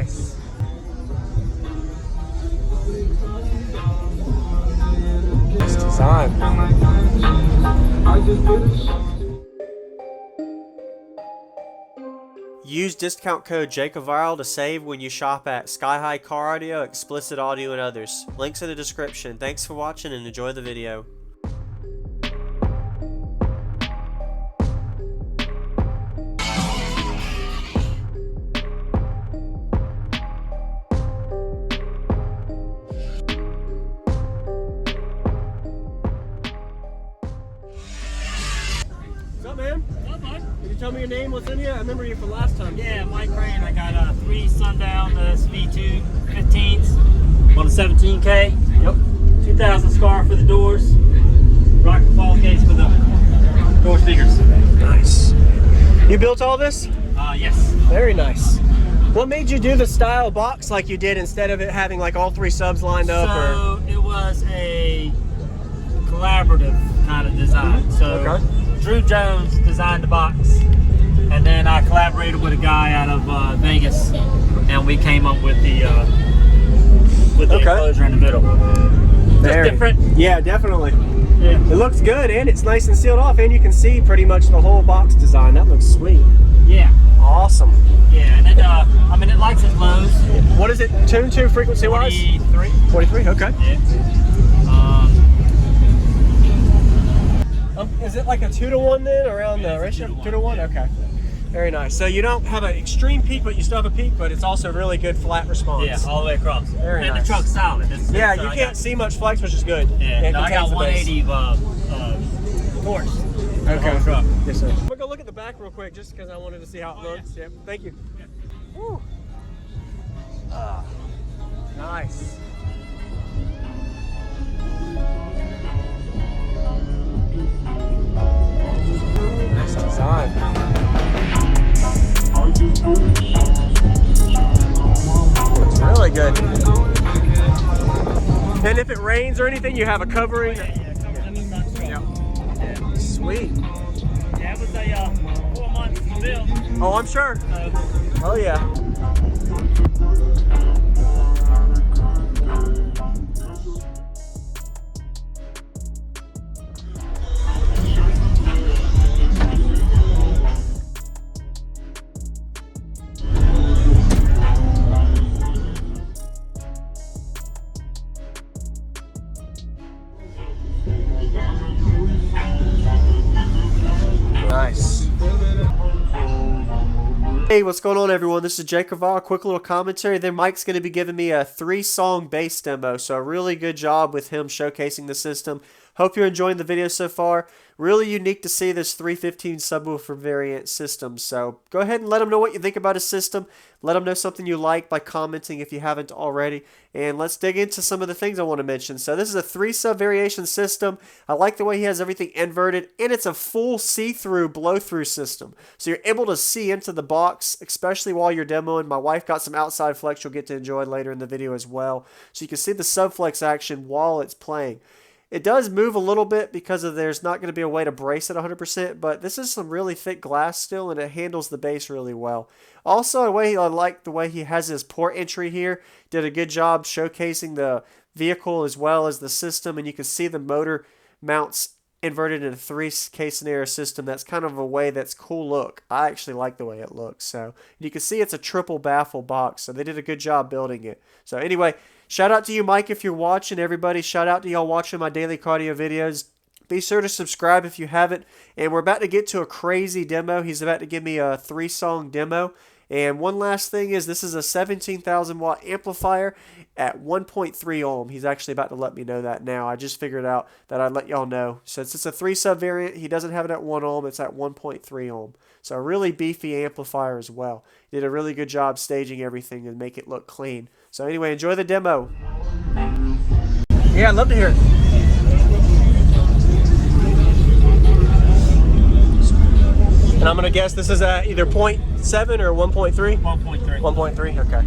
Nice. Nice design. Use discount code JacobViral to save when you shop at Sky High Car Audio, Explicit Audio, and others. Links in the description. Thanks for watching and enjoy the video. What's up, man? What's up, bud? Can you tell me your name? What's in here? I remember you from last time. Yeah, Mike Crane. I got 3 Sundown SV2 15s on a 17K. Yep. 2000 scar for the doors. Rocket fall case for the door speakers. Nice. You built all this? Yes. Very nice. What made you do the style box like you did instead of it having like all 3 subs lined up? So it was a collaborative kind of design. So Okay. Drew Jones designed the box, and then I collaborated with a guy out of Vegas, and we came up with the enclosure in the middle. Just different. Yeah, definitely. Yeah. It looks good and it's nice and sealed off, and you can see pretty much the whole box design. That looks sweet. Yeah. Awesome. Yeah, and then I mean, it likes its lows. What is it tuned to frequency wise? 43. 43, okay. Yeah. Is it like a 2-to-1 then around the ratio? 2-to-1? Okay. Very nice. So you don't have an extreme peak, but you still have a peak, but it's also really good flat response. Yeah, all the way across. Very and nice. the trunk's solid. Yeah, you can't see much flex, which is good. Yeah, no, I got contains the bass. 180 force. Okay. Truck. Yes, sir. I'm gonna go look at the back real quick just because I wanted to see how it looks. Yeah. Yep. Thank you. Woo. Ah, nice. Nice design. Looks really good. And if it rains or anything, you have a covering. Yeah, covered in the front truck. Yeah. Sweet. Yeah, it was a 4 months to build. Oh, I'm sure. Oh yeah. Nice. Hey, what's going on, everyone? This is JacobViral. Quick little commentary. Then Mike's going to be giving me a 3-song bass demo, so a really good job with him showcasing the system. Hope you're enjoying the video so far. Really unique to see this 315 subwoofer variant system. So go ahead and let him know what you think about his system. Let him know something you like by commenting if you haven't already. And let's dig into some of the things I want to mention. So this is a 3-sub variation system. I like the way he has everything inverted, and it's a full see-through blow-through system. So you're able to see into the box, especially while you're demoing. My wife got some outside flex you'll get to enjoy later in the video as well. So you can see the subflex action while it's playing. It does move a little bit because there's not going to be a way to brace it 100%, but this is some really thick glass still, and it handles the bass really well. Also, I like the way he has his port entry here. Did a good job showcasing the vehicle as well as the system, and you can see the motor mounts inverted in a 3K scenario system. That's kind of a way that's cool look. I actually like the way it looks. So you can see it's a triple baffle box, so they did a good job building it. So anyway, shout out to you, Mike, if you're watching. Everybody, shout out to y'all watching my daily cardio videos. Be sure to subscribe if you haven't. And we're about to get to a crazy demo. He's about to give me a 3-song demo. And one last thing is, this is a 17,000 watt amplifier at 1.3 ohm. He's actually about to let me know that now. I just figured out that I'd let y'all know. Since it's a 3-sub variant, he doesn't have it at 1 ohm. It's at 1.3 ohm. So a really beefy amplifier as well. He did a really good job staging everything and make it look clean. So anyway, enjoy the demo. Yeah, I'd love to hear it. And I'm going to guess this is at either 0.7 or 1.3? 1.3. 1.3, okay.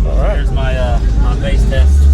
All right. Here's my my bass test.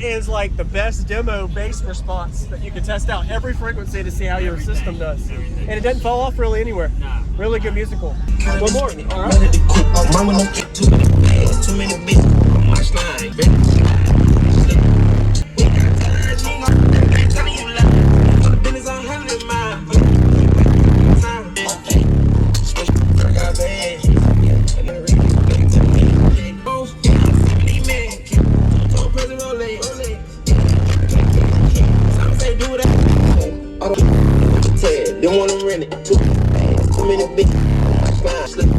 is like the best demo bass response that you can test out every frequency to see how your system does. And it doesn't fall off really anywhere. Nah. Really good musical. One more. All right. Mama don't get too many bands, too many bitches on my slime. We got time, she ain't telling you lies. On the business 100 miles. Okay. Special I got bad. And I really make it to me. Oh, 70 man. Don't press it, roll it. Some say do that. I don't tell. Don't wanna rent it. Too many bitches on my slime.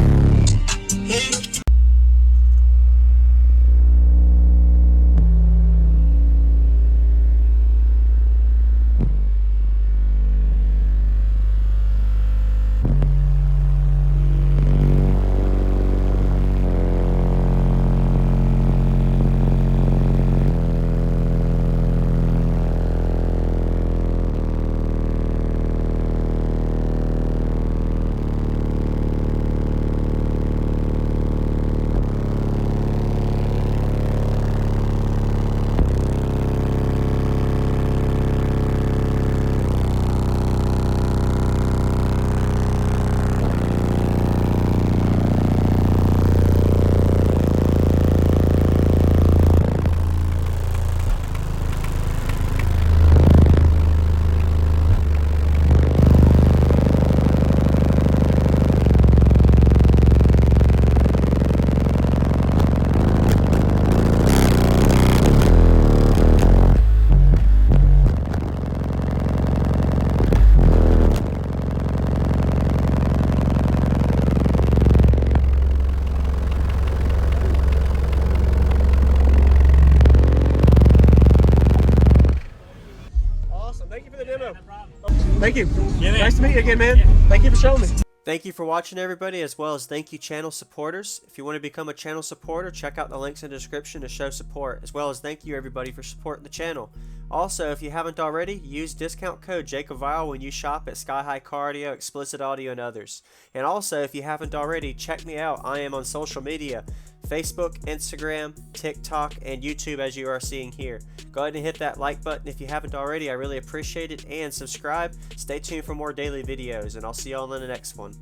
Thank you for the demo. No problem. Thank you. Yeah, man. Nice to meet you again, man. Yeah. Thank you for showing me. Thank you for watching, everybody, as well as thank you, channel supporters. If you want to become a channel supporter, check out the links in the description to show support, as well as thank you, everybody, for supporting the channel. Also, if you haven't already, use discount code JacobViral when you shop at Sky High Car Audio, Explicit Audio, and others. And also, if you haven't already, check me out. I am on social media. Facebook, Instagram, TikTok, and YouTube, as you are seeing here. Go ahead and hit that like button if you haven't already. I really appreciate it. And subscribe. Stay tuned for more daily videos, and I'll see you all in the next one.